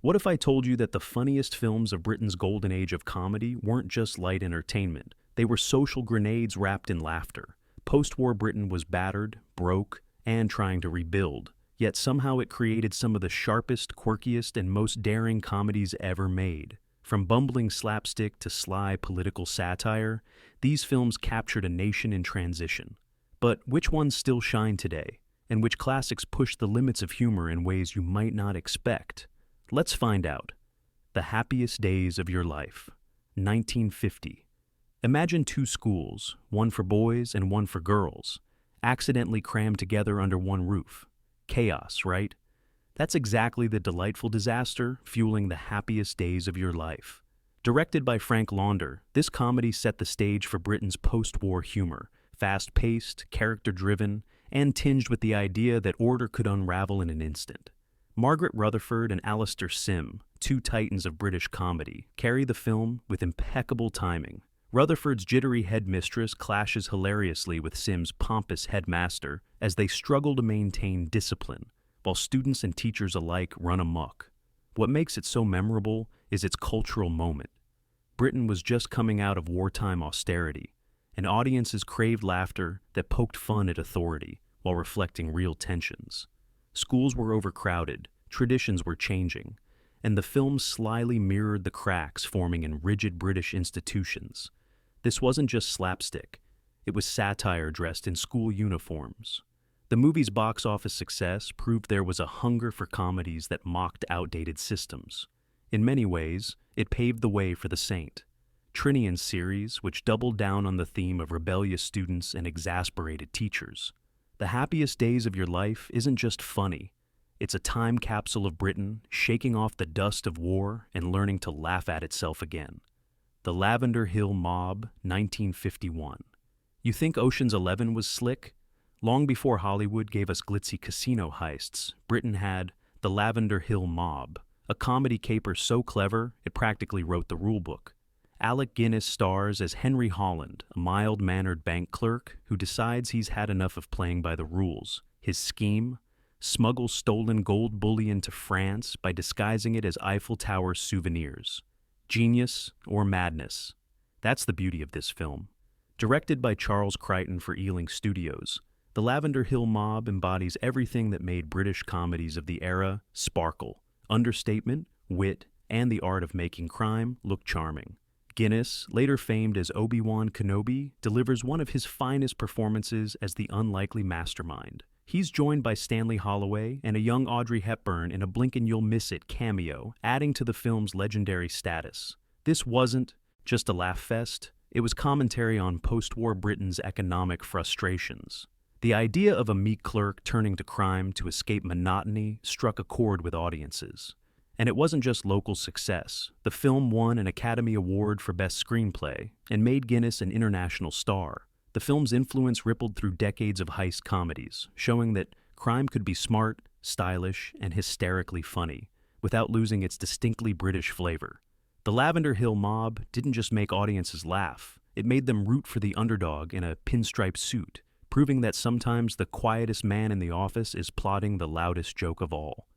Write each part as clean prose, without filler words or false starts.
What if I told you that the funniest films of Britain's golden age of comedy weren't just light entertainment? They were social grenades wrapped in laughter. Post-war Britain was battered, broke, and trying to rebuild. Yet somehow it created some of the sharpest, quirkiest, and most daring comedies ever made. From bumbling slapstick to sly political satire, these films captured a nation in transition. But which ones still shine today? And which classics push the limits of humor in ways you might not expect? Let's find out. The Happiest Days of Your Life, 1950. Imagine two schools, one for boys and one for girls, accidentally crammed together under one roof. Chaos, right? That's exactly the delightful disaster fueling the happiest days of your life. Directed by Frank Launder, this comedy set the stage for Britain's post-war humor, fast-paced, character-driven, and tinged with the idea that order could unravel in an instant. Margaret Rutherford and Alastair Sim, two titans of British comedy, carry the film with impeccable timing. Rutherford's jittery headmistress clashes hilariously with Sim's pompous headmaster as they struggle to maintain discipline, while students and teachers alike run amok. What makes it so memorable is its cultural moment. Britain was just coming out of wartime austerity, and audiences craved laughter that poked fun at authority while reflecting real tensions. Schools were overcrowded, traditions were changing, and the film slyly mirrored the cracks forming in rigid British institutions. This wasn't just slapstick, it was satire dressed in school uniforms. The movie's box office success proved there was a hunger for comedies that mocked outdated systems. In many ways, it paved the way for The Saint, Trinian's series, which doubled down on the theme of rebellious students and exasperated teachers. The Happiest Days of Your Life isn't just funny. It's a time capsule of Britain shaking off the dust of war and learning to laugh at itself again. The Lavender Hill Mob, 1951. You think Ocean's 11 was slick? Long before Hollywood gave us glitzy casino heists, Britain had The Lavender Hill Mob, a comedy caper so clever it practically wrote the rulebook. Alec Guinness stars as Henry Holland, a mild-mannered bank clerk who decides he's had enough of playing by the rules. His scheme? Smuggle stolen gold bullion to France by disguising it as Eiffel Tower souvenirs. Genius or madness? That's the beauty of this film. Directed by Charles Crichton for Ealing Studios, The Lavender Hill Mob embodies everything that made British comedies of the era sparkle. Understatement, wit, and the art of making crime look charming. Guinness, later famed as Obi-Wan Kenobi, delivers one of his finest performances as the unlikely mastermind. He's joined by Stanley Holloway and a young Audrey Hepburn in a blink-and-you'll-miss-it cameo, adding to the film's legendary status. This wasn't just a laugh fest, it was commentary on post-war Britain's economic frustrations. The idea of a meek clerk turning to crime to escape monotony struck a chord with audiences. And it wasn't just local success. The film won an Academy Award for Best Screenplay and made Guinness an international star. The film's influence rippled through decades of heist comedies, showing that crime could be smart, stylish, and hysterically funny, without losing its distinctly British flavor. The Lavender Hill Mob didn't just make audiences laugh, it made them root for the underdog in a pinstripe suit, proving that sometimes the quietest man in the office is plotting the loudest joke of all.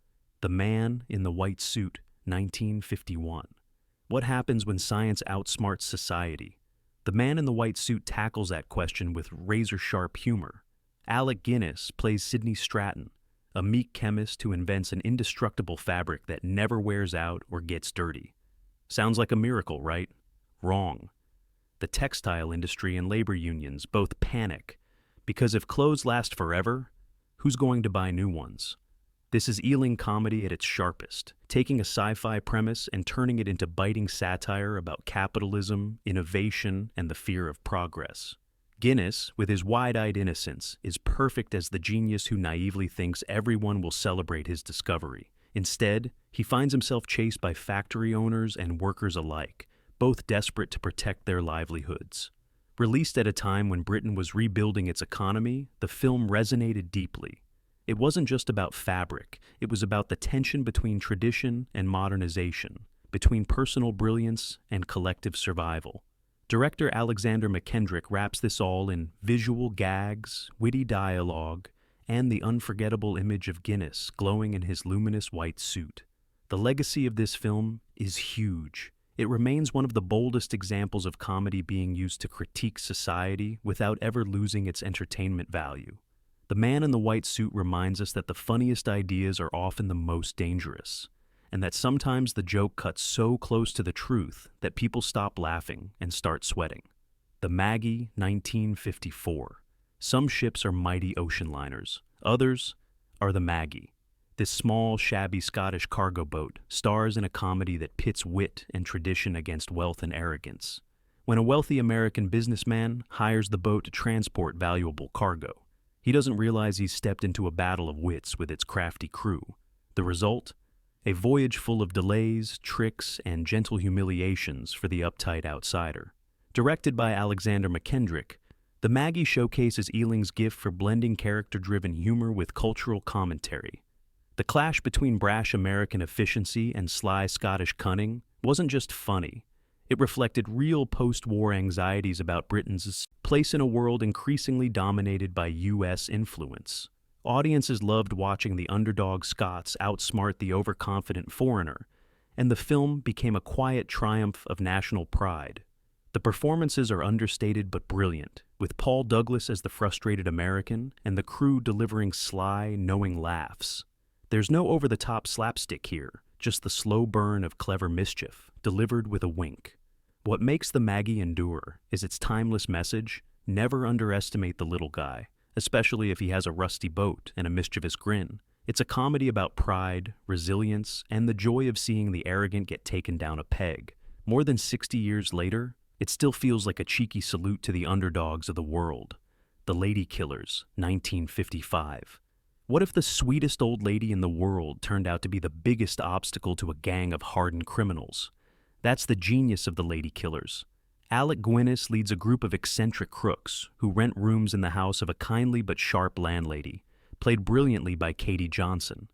The Man in the White Suit, 1951. What happens when science outsmarts society? The Man in the White Suit tackles that question with razor-sharp humor. Alec Guinness plays Sidney Stratton, a meek chemist who invents an indestructible fabric that never wears out or gets dirty. Sounds like a miracle, right? Wrong. The textile industry and labor unions both panic, because if clothes last forever, who's going to buy new ones? This is Ealing comedy at its sharpest, taking a sci-fi premise and turning it into biting satire about capitalism, innovation, and the fear of progress. Guinness, with his wide-eyed innocence, is perfect as the genius who naively thinks everyone will celebrate his discovery. Instead, he finds himself chased by factory owners and workers alike, both desperate to protect their livelihoods. Released at a time when Britain was rebuilding its economy, the film resonated deeply. It wasn't just about fabric, it was about the tension between tradition and modernization, between personal brilliance and collective survival. Director Alexander McKendrick wraps this all in visual gags, witty dialogue, and the unforgettable image of Guinness glowing in his luminous white suit. The legacy of this film is huge. It remains one of the boldest examples of comedy being used to critique society without ever losing its entertainment value. The man in the white suit reminds us that the funniest ideas are often the most dangerous, and that sometimes the joke cuts so close to the truth that people stop laughing and start sweating. The Maggie, 1954. Some ships are mighty ocean liners. Others are the Maggie. This small, shabby Scottish cargo boat stars in a comedy that pits wit and tradition against wealth and arrogance. When a wealthy American businessman hires the boat to transport valuable cargo, he doesn't realize he's stepped into a battle of wits with its crafty crew. The result? A voyage full of delays, tricks, and gentle humiliations for the uptight outsider. Directed by Alexander McKendrick, The Maggie showcases Ealing's gift for blending character-driven humor with cultural commentary. The clash between brash American efficiency and sly Scottish cunning wasn't just funny. It reflected real post-war anxieties about Britain's place in a world increasingly dominated by U.S. influence. Audiences loved watching the underdog Scots outsmart the overconfident foreigner, and the film became a quiet triumph of national pride. The performances are understated but brilliant, with Paul Douglas as the frustrated American and the crew delivering sly, knowing laughs. There's no over-the-top slapstick here, just the slow burn of clever mischief, delivered with a wink. What makes the Maggie endure is its timeless message: never underestimate the little guy, especially if he has a rusty boat and a mischievous grin. It's a comedy about pride, resilience, and the joy of seeing the arrogant get taken down a peg. More than 60 years later, it still feels like a cheeky salute to the underdogs of the world. The Lady Killers, 1955. What if the sweetest old lady in the world turned out to be the biggest obstacle to a gang of hardened criminals? That's the genius of the Lady Killers. Alec Guinness leads a group of eccentric crooks who rent rooms in the house of a kindly but sharp landlady, played brilliantly by Katie Johnson.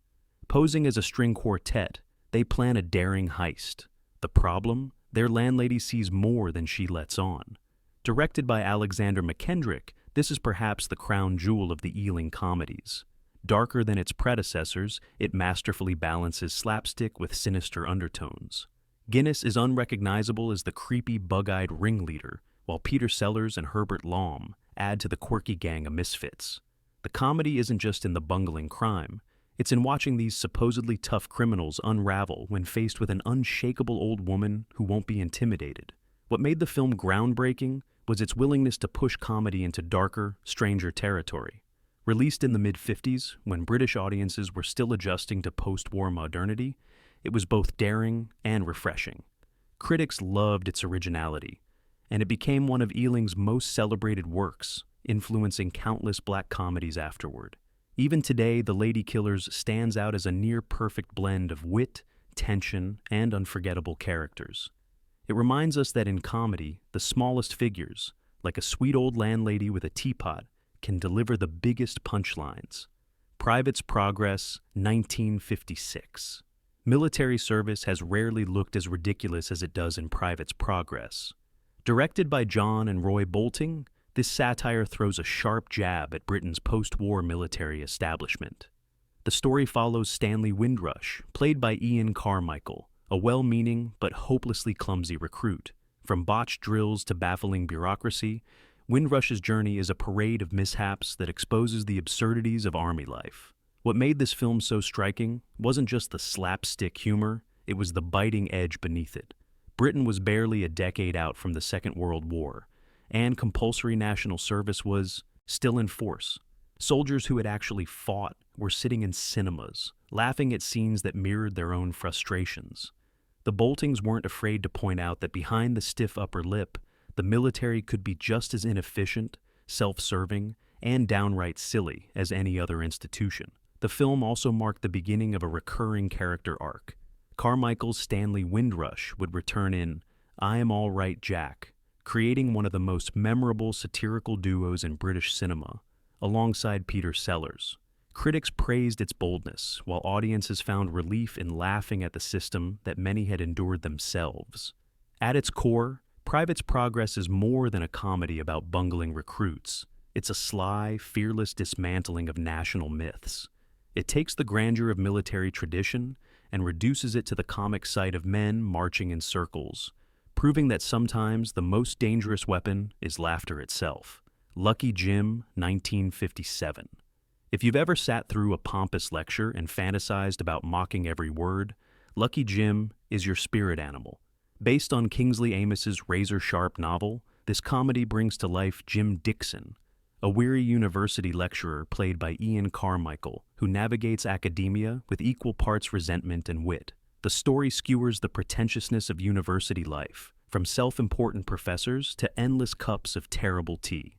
Posing as a string quartet, they plan a daring heist. The problem? Their landlady sees more than she lets on. Directed by Alexander McKendrick, this is perhaps the crown jewel of the Ealing comedies. Darker than its predecessors, it masterfully balances slapstick with sinister undertones. Guinness is unrecognizable as the creepy, bug-eyed ringleader, while Peter Sellers and Herbert Lom add to the quirky gang of misfits. The comedy isn't just in the bungling crime, it's in watching these supposedly tough criminals unravel when faced with an unshakable old woman who won't be intimidated. What made the film groundbreaking was its willingness to push comedy into darker, stranger territory. Released in the mid-50s, when British audiences were still adjusting to post-war modernity, it was both daring and refreshing. Critics loved its originality, and it became one of Ealing's most celebrated works, influencing countless black comedies afterward. Even today, The Lady Killers stands out as a near-perfect blend of wit, tension, and unforgettable characters. It reminds us that in comedy, the smallest figures, like a sweet old landlady with a teapot, can deliver the biggest punchlines. Private's Progress, 1956. Military service has rarely looked as ridiculous as it does in Private's Progress. Directed by John and Roy Bolting, this satire throws a sharp jab at Britain's post-war military establishment. The story follows Stanley Windrush, played by Ian Carmichael, a well-meaning but hopelessly clumsy recruit. From botched drills to baffling bureaucracy, Windrush's journey is a parade of mishaps that exposes the absurdities of army life. What made this film so striking wasn't just the slapstick humor, it was the biting edge beneath it. Britain was barely a decade out from the Second World War, and compulsory national service was still in force. Soldiers who had actually fought were sitting in cinemas, laughing at scenes that mirrored their own frustrations. The Boltings weren't afraid to point out that behind the stiff upper lip, the military could be just as inefficient, self-serving, and downright silly as any other institution. The film also marked the beginning of a recurring character arc. Carmichael's Stanley Windrush would return in I Am All Right, Jack, creating one of the most memorable satirical duos in British cinema, alongside Peter Sellers. Critics praised its boldness, while audiences found relief in laughing at the system that many had endured themselves. At its core, Private's Progress is more than a comedy about bungling recruits. It's a sly, fearless dismantling of national myths. It takes the grandeur of military tradition and reduces it to the comic sight of men marching in circles, proving that sometimes the most dangerous weapon is laughter itself. Lucky Jim, 1957. If you've ever sat through a pompous lecture and fantasized about mocking every word, Lucky Jim is your spirit animal. Based on Kingsley Amis's razor-sharp novel, this comedy brings to life Jim Dixon, a weary university lecturer played by Ian Carmichael, who navigates academia with equal parts resentment and wit. The story skewers the pretentiousness of university life, from self-important professors to endless cups of terrible tea.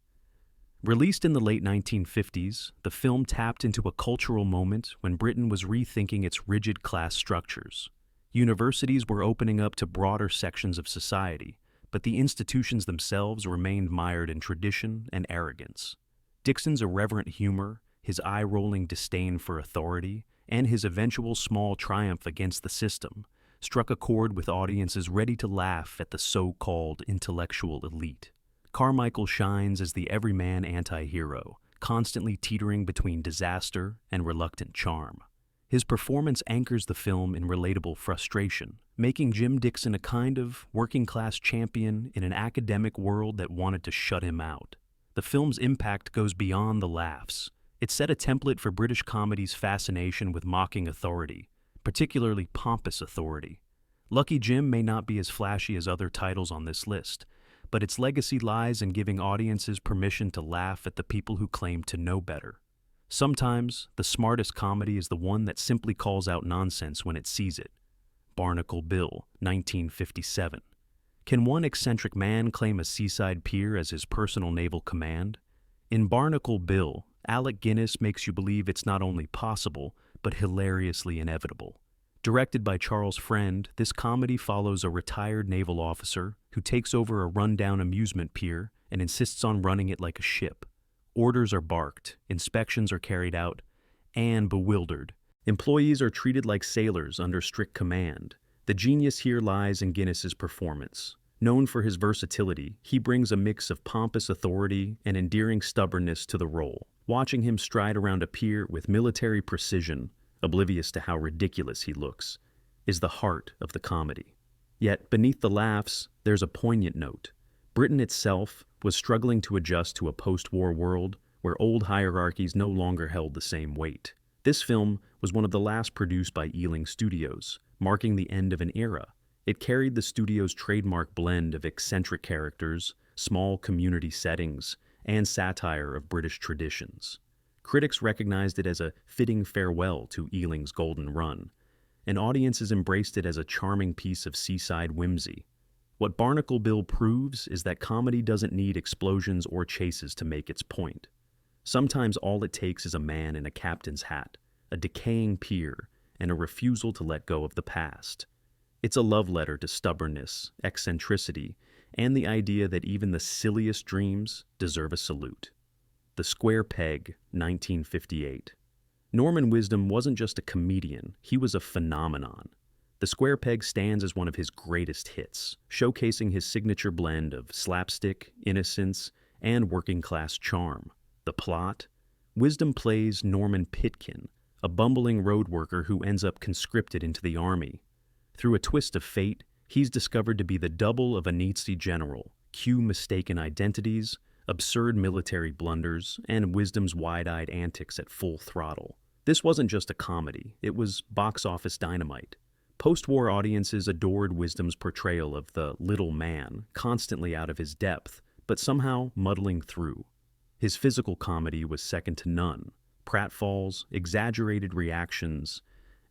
Released in the late 1950s, the film tapped into a cultural moment when Britain was rethinking its rigid class structures. Universities were opening up to broader sections of society, but the institutions themselves remained mired in tradition and arrogance. Dixon's irreverent humor, his eye-rolling disdain for authority, and his eventual small triumph against the system struck a chord with audiences ready to laugh at the so-called intellectual elite. Carmichael shines as the everyman anti-hero, constantly teetering between disaster and reluctant charm. His performance anchors the film in relatable frustration, making Jim Dixon a kind of working-class champion in an academic world that wanted to shut him out. The film's impact goes beyond the laughs. It set a template for British comedy's fascination with mocking authority, particularly pompous authority. Lucky Jim may not be as flashy as other titles on this list, but its legacy lies in giving audiences permission to laugh at the people who claim to know better. Sometimes, the smartest comedy is the one that simply calls out nonsense when it sees it. Barnacle Bill, 1957. Can one eccentric man claim a seaside pier as his personal naval command? In Barnacle Bill, Alec Guinness makes you believe it's not only possible, but hilariously inevitable. Directed by Charles Friend, this comedy follows a retired naval officer who takes over a rundown amusement pier and insists on running it like a ship. Orders are barked, inspections are carried out, and bewildered. Employees are treated like sailors under strict command. The genius here lies in Guinness's performance. Known for his versatility, he brings a mix of pompous authority and endearing stubbornness to the role. Watching him stride around a pier with military precision, oblivious to how ridiculous he looks, is the heart of the comedy. Yet, beneath the laughs, there's a poignant note. Britain itself was struggling to adjust to a post-war world where old hierarchies no longer held the same weight. This film was one of the last produced by Ealing Studios, marking the end of an era. It carried the studio's trademark blend of eccentric characters, small community settings, and satire of British traditions. Critics recognized it as a fitting farewell to Ealing's golden run, and audiences embraced it as a charming piece of seaside whimsy. What Barnacle Bill proves is that comedy doesn't need explosions or chases to make its point. Sometimes all it takes is a man in a captain's hat, a decaying pier, and a refusal to let go of the past. It's a love letter to stubbornness, eccentricity, and the idea that even the silliest dreams deserve a salute. The Square Peg, 1958. Norman Wisdom wasn't just a comedian, he was a phenomenon. The Square Peg stands as one of his greatest hits, showcasing his signature blend of slapstick, innocence, and working-class charm. The plot? Wisdom plays Norman Pitkin, a bumbling road worker who ends up conscripted into the army. Through a twist of fate, he's discovered to be the double of a Nazi general. Cue mistaken identities, absurd military blunders, and Wisdom's wide-eyed antics at full throttle. This wasn't just a comedy, it was box office dynamite. Post-war audiences adored Wisdom's portrayal of the little man, constantly out of his depth, but somehow muddling through. His physical comedy was second to none. Pratfalls, exaggerated reactions,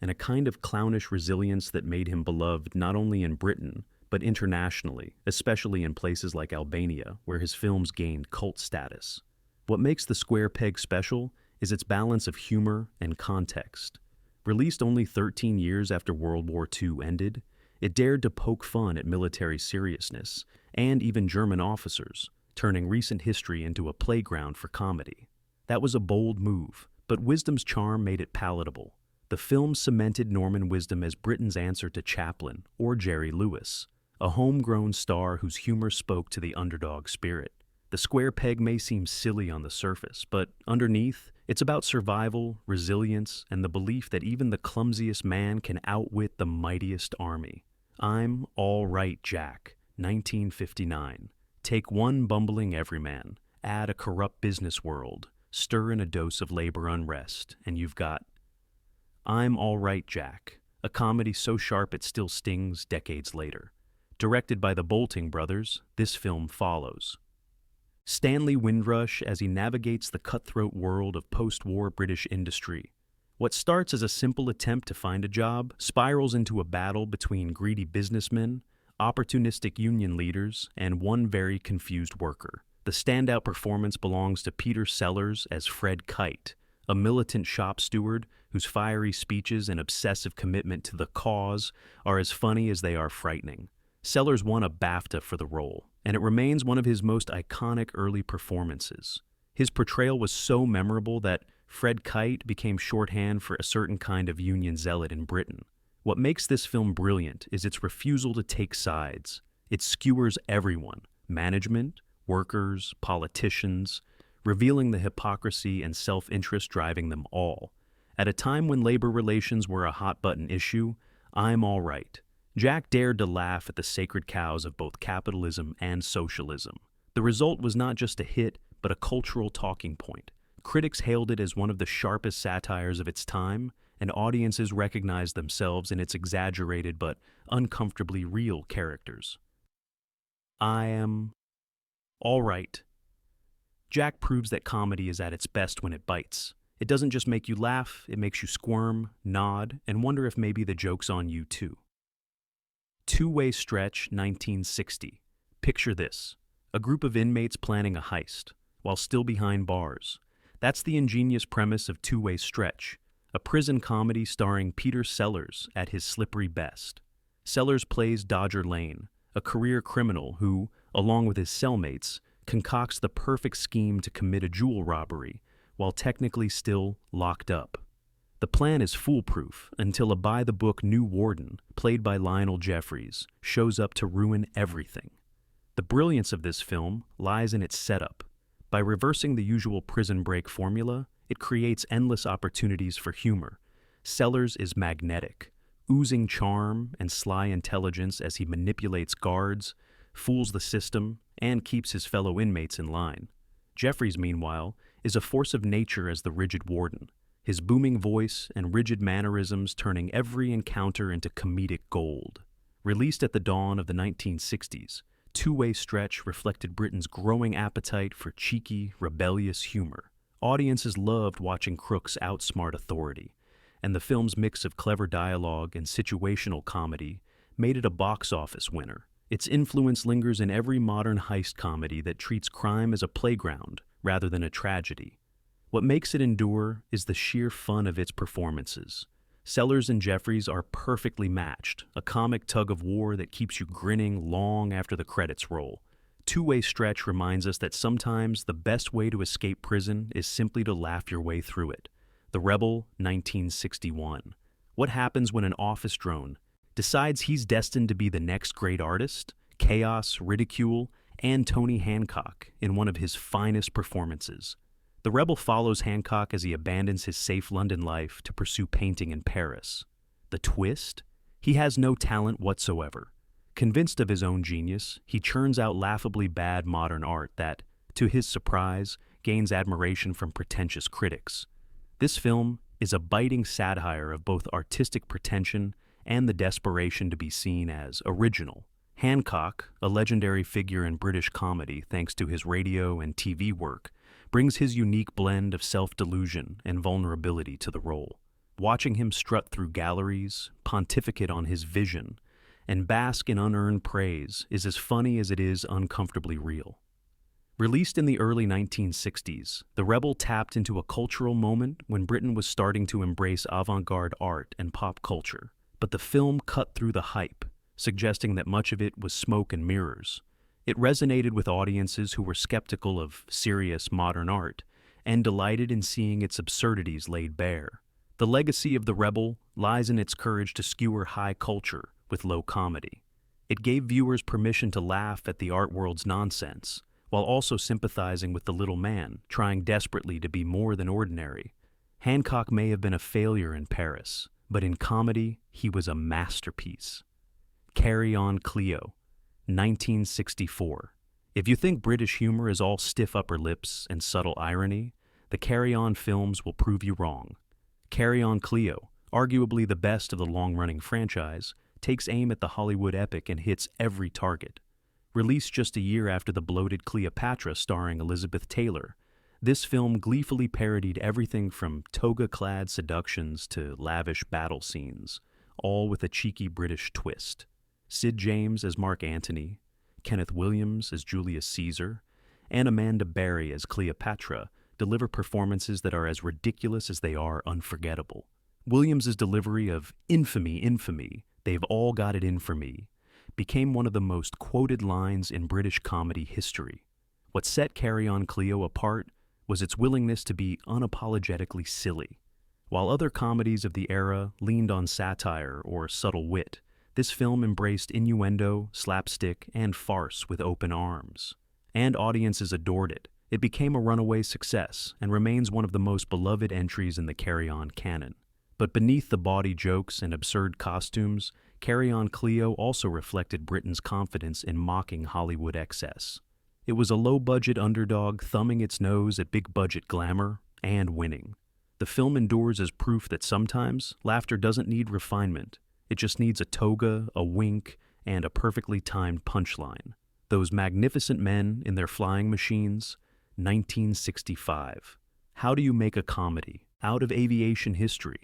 and a kind of clownish resilience that made him beloved not only in Britain, but internationally, especially in places like Albania, where his films gained cult status. What makes The Square Peg special is its balance of humor and context. Released only 13 years after World War II ended, it dared to poke fun at military seriousness, and even German officers, turning recent history into a playground for comedy. That was a bold move, but Wisdom's charm made it palatable. The film cemented Norman Wisdom as Britain's answer to Chaplin or Jerry Lewis, a homegrown star whose humor spoke to the underdog spirit. The square peg may seem silly on the surface, but underneath, it's about survival, resilience, and the belief that even the clumsiest man can outwit the mightiest army. I'm All Right, Jack, 1959. Take one bumbling everyman, add a corrupt business world, stir in a dose of labor unrest, and you've got I'm All Right, Jack, a comedy so sharp it still stings decades later. Directed by the Bolting brothers, this film follows Stanley Windrush as he navigates the cutthroat world of post-war British industry. What starts as a simple attempt to find a job spirals into a battle between greedy businessmen, opportunistic union leaders, and one very confused worker. The standout performance belongs to Peter Sellers as Fred Kite, a militant shop steward whose fiery speeches and obsessive commitment to the cause are as funny as they are frightening. Sellers won a BAFTA for the role, and it remains one of his most iconic early performances. His portrayal was so memorable that Fred Kite became shorthand for a certain kind of union zealot in Britain. What makes this film brilliant is its refusal to take sides. It skewers everyone, management, workers, politicians, revealing the hypocrisy and self-interest driving them all. At a time when labor relations were a hot-button issue, I'm All Right. Jack dared to laugh at the sacred cows of both capitalism and socialism. The result was not just a hit, but a cultural talking point. Critics hailed it as one of the sharpest satires of its time, and audiences recognized themselves in its exaggerated but uncomfortably real characters. I am all right. Jack proves that comedy is at its best when it bites. It doesn't just make you laugh, it makes you squirm, nod, and wonder if maybe the joke's on you too. Two-way stretch, 1960. Picture this. A group of inmates planning a heist, while still behind bars. That's the ingenious premise of Two-Way Stretch, a prison comedy starring Peter Sellers at his slippery best. Sellers plays Dodger Lane, a career criminal who, along with his cellmates, concocts the perfect scheme to commit a jewel robbery, while technically still locked up. The plan is foolproof until a by-the-book new warden, played by Lionel Jeffries, shows up to ruin everything. The brilliance of this film lies in its setup. By reversing the usual prison break formula, it creates endless opportunities for humor. Sellers is magnetic, oozing charm and sly intelligence as he manipulates guards, fools the system, and keeps his fellow inmates in line. Jeffries, meanwhile, is a force of nature as the rigid warden, his booming voice and rigid mannerisms turning every encounter into comedic gold. Released at the dawn of the 1960s, Two-Way Stretch reflected Britain's growing appetite for cheeky, rebellious humor. Audiences loved watching crooks outsmart authority, and the film's mix of clever dialogue and situational comedy made it a box office winner. Its influence lingers in every modern heist comedy that treats crime as a playground rather than a tragedy. What makes it endure is the sheer fun of its performances. Sellers and Jeffries are perfectly matched, a comic tug-of-war that keeps you grinning long after the credits roll. Two-Way Stretch reminds us that sometimes the best way to escape prison is simply to laugh your way through it. The Rebel, 1961. What happens when an office drone decides he's destined to be the next great artist? Chaos, ridicule, and Tony Hancock in one of his finest performances. The Rebel follows Hancock as he abandons his safe London life to pursue painting in Paris. The twist? He has no talent whatsoever. Convinced of his own genius, he churns out laughably bad modern art that, to his surprise, gains admiration from pretentious critics. This film is a biting satire of both artistic pretension and the desperation to be seen as original. Hancock, a legendary figure in British comedy thanks to his radio and TV work, brings his unique blend of self-delusion and vulnerability to the role. Watching him strut through galleries, pontificate on his vision, and bask in unearned praise is as funny as it is uncomfortably real. Released in the early 1960s, The Rebel tapped into a cultural moment when Britain was starting to embrace avant-garde art and pop culture, but the film cut through the hype, suggesting that much of it was smoke and mirrors. It resonated with audiences who were skeptical of serious modern art and delighted in seeing its absurdities laid bare. The legacy of The Rebel lies in its courage to skewer high culture with low comedy. It gave viewers permission to laugh at the art world's nonsense, while also sympathizing with the little man, trying desperately to be more than ordinary. Hancock may have been a failure in Paris, but in comedy, he was a masterpiece. Carry On Cleo, 1964. If you think British humor is all stiff upper lips and subtle irony, the Carry On films will prove you wrong. Carry On Cleo, arguably the best of the long-running franchise, takes aim at the Hollywood epic and hits every target. Released just a year after the bloated Cleopatra starring Elizabeth Taylor, this film gleefully parodied everything from toga-clad seductions to lavish battle scenes, all with a cheeky British twist. Sid James as Mark Antony, Kenneth Williams as Julius Caesar, and Amanda Berry as Cleopatra deliver performances that are as ridiculous as they are unforgettable. Williams's delivery of "infamy, infamy, they've all got it in for me," became one of the most quoted lines in British comedy history. What set Carry On Cleo apart was its willingness to be unapologetically silly. While other comedies of the era leaned on satire or subtle wit, this film embraced innuendo, slapstick, and farce with open arms. And audiences adored it. It became a runaway success and remains one of the most beloved entries in the Carry On canon. But beneath the bawdy jokes and absurd costumes, Carry On Cleo also reflected Britain's confidence in mocking Hollywood excess. It was a low-budget underdog thumbing its nose at big-budget glamour and winning. The film endures as proof that sometimes laughter doesn't need refinement. It just needs a toga, a wink, and a perfectly timed punchline. Those magnificent men in their flying machines, 1965. How do you make a comedy out of aviation history?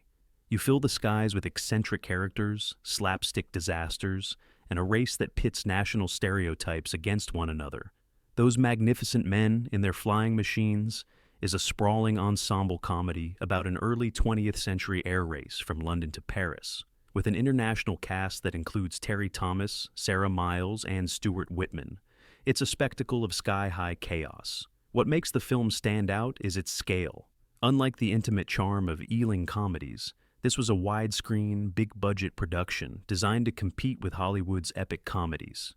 You fill the skies with eccentric characters, slapstick disasters, and a race that pits national stereotypes against one another. Those magnificent men in their flying machines is a sprawling ensemble comedy about an early 20th century air race from London to Paris, with an international cast that includes Terry Thomas, Sarah Miles, and Stuart Whitman. It's a spectacle of sky-high chaos. What makes the film stand out is its scale. Unlike the intimate charm of Ealing Comedies, this was a widescreen, big-budget production designed to compete with Hollywood's epic comedies.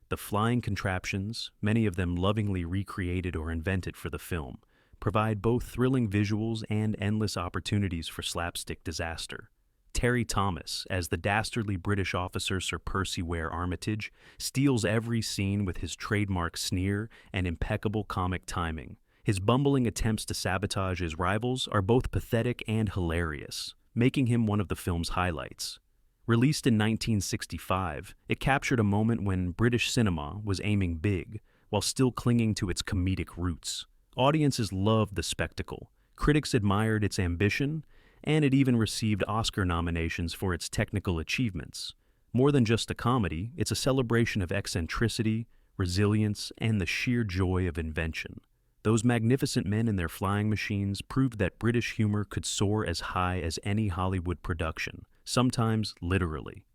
The flying contraptions, many of them lovingly recreated or invented for the film, provide both thrilling visuals and endless opportunities for slapstick disaster. Terry Thomas, as the dastardly British officer Sir Percy Ware Armitage, steals every scene with his trademark sneer and impeccable comic timing. His bumbling attempts to sabotage his rivals are both pathetic and hilarious, making him one of the film's highlights. Released in 1965, it captured a moment when British cinema was aiming big, while still clinging to its comedic roots. Audiences loved the spectacle, critics admired its ambition, and it even received Oscar nominations for its technical achievements. More than just a comedy, it's a celebration of eccentricity, resilience, and the sheer joy of invention. Those magnificent men in their flying machines proved that British humor could soar as high as any Hollywood production, sometimes literally.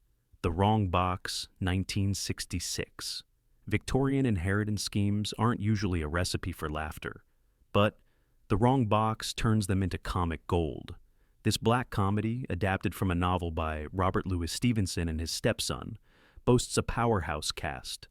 The Wrong Box, 1966. Victorian inheritance schemes aren't usually a recipe for laughter, but The Wrong Box turns them into comic gold. This black comedy, adapted from a novel by Robert Louis Stevenson and his stepson, boasts a powerhouse cast.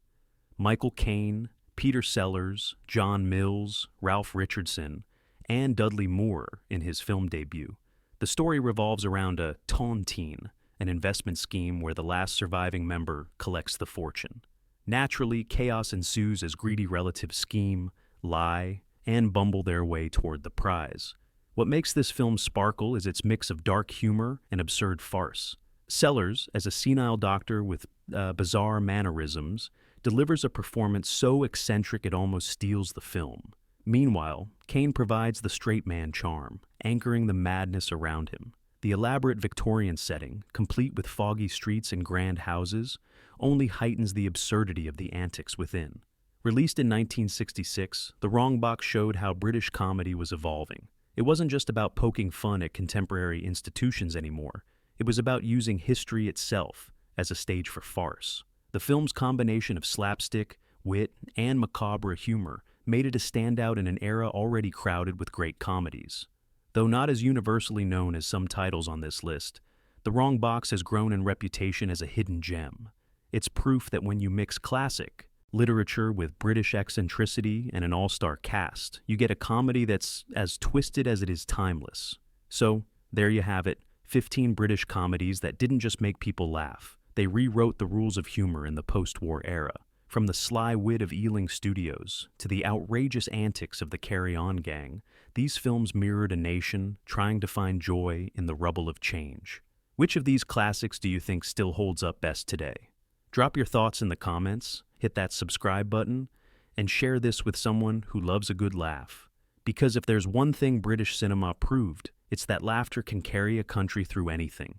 Michael Caine, Peter Sellers, John Mills, Ralph Richardson, and Dudley Moore in his film debut. The story revolves around a tontine, an investment scheme where the last surviving member collects the fortune. Naturally, chaos ensues as greedy relatives scheme, lie, and bumble their way toward the prize. What makes this film sparkle is its mix of dark humor and absurd farce. Sellers, as a senile doctor with bizarre mannerisms, delivers a performance so eccentric it almost steals the film. Meanwhile, Caine provides the straight man charm, anchoring the madness around him. The elaborate Victorian setting, complete with foggy streets and grand houses, only heightens the absurdity of the antics within. Released in 1966, The Wrong Box showed how British comedy was evolving. It wasn't just about poking fun at contemporary institutions anymore. It was about using history itself as a stage for farce. The film's combination of slapstick, wit, and macabre humor made it a standout in an era already crowded with great comedies. Though not as universally known as some titles on this list, The Wrong Box has grown in reputation as a hidden gem. It's proof that when you mix classic literature with British eccentricity and an all-star cast, you get a comedy that's as twisted as it is timeless. So, there you have it, 15 British comedies that didn't just make people laugh. They rewrote the rules of humor in the post-war era. From the sly wit of Ealing Studios to the outrageous antics of the Carry On gang, these films mirrored a nation trying to find joy in the rubble of change. Which of these classics do you think still holds up best today? Drop your thoughts in the comments, hit that subscribe button, and share this with someone who loves a good laugh. Because if there's one thing British cinema proved, it's that laughter can carry a country through anything.